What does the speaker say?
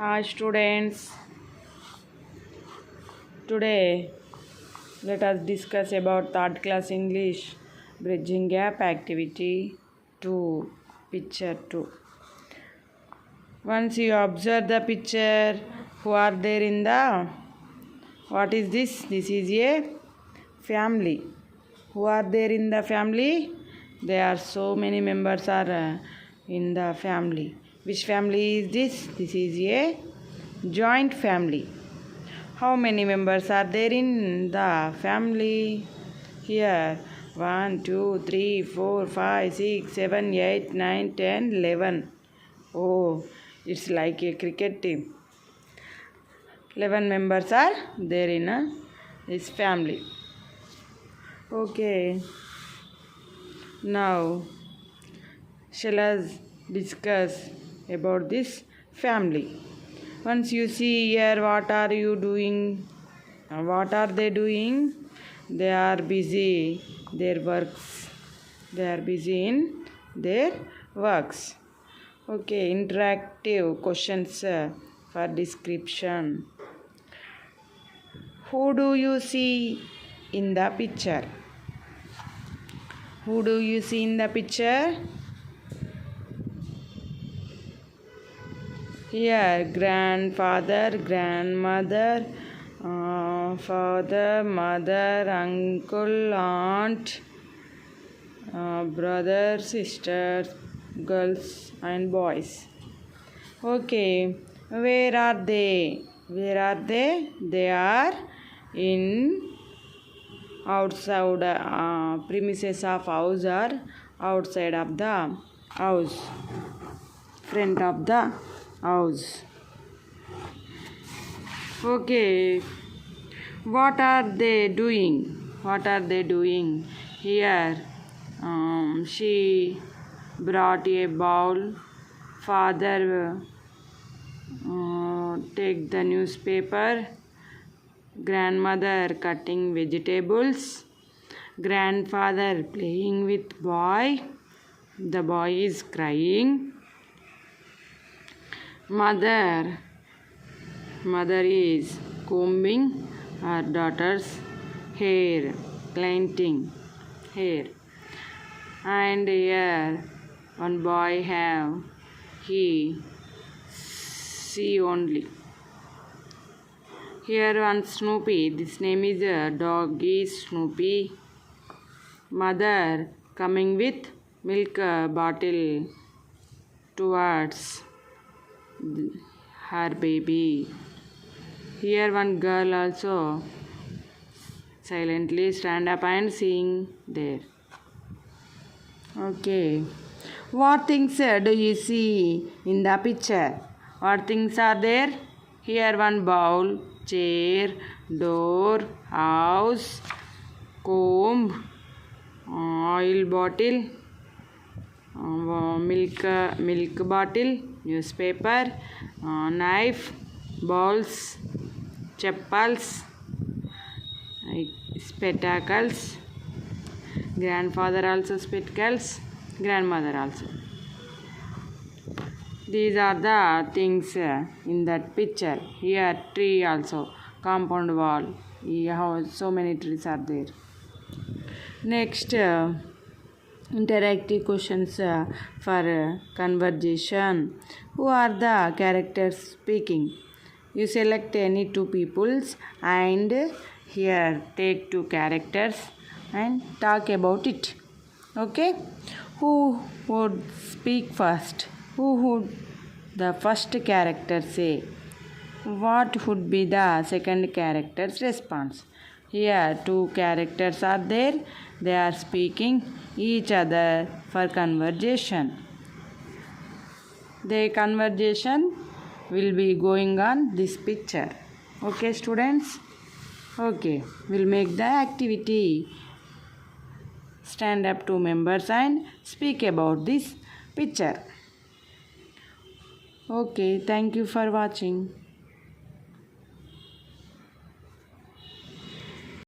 Hi students, today let us discuss about third class English bridging gap activity 2, picture 2. Once you observe the picture, who are there in the, what is this? This is a family. Who are there in the family? There are so many members are in the family. Which family is this? This is a joint family. How many members are there in the family? Here 1, 2, 3, 4, 5, 6, 7, 8, 9, 10, 11. Oh, it's like a cricket team. 11 members are there in this family. Okay. Now, shall us discuss about this family. Once you see here, what are you doing? What are they doing? They are busy their works. They are busy in their works. Okay, interactive questions for description. Who do you see in the picture? Who do you see in the picture? Here, grandfather, grandmother, father, mother, uncle, aunt, brother, sisters, girls and boys. Okay, where are they? Where are they? They are in outside premises of house or outside of the house, front of the house. Okay, what are they doing? What are they doing? Here, she brought a bowl. Father take the newspaper. Grandmother cutting vegetables. Grandfather playing with boy. The boy is crying. Mother is combing her daughter's hair, planting hair. And here one boy he see only. Here one Snoopy. This name is dog is Snoopy. Mother coming with milk bottle towards her baby. Here one girl also silently stand up and seeing there. Okay. What things do you see in the picture? What things are there? Here one bowl, chair, door, house, comb, oil bottle, milk bottle, newspaper, knife, balls, chappals, spectacles. Grandfather also spectacles. Grandmother also. These are the things in that picture. Here tree also, compound wall. Here so many trees are there. Next, interactive questions for conversation. Who are the characters speaking? You select any two peoples and here take two characters and talk about it. Okay? Who would speak first? Who would the first character say? What would be the second character's response? Here two characters are there. They are speaking each other for conversation. Their conversation will be going on this picture. Okay, students? Okay, we'll make the activity. Stand up two members and speak about this picture. Okay, thank you for watching.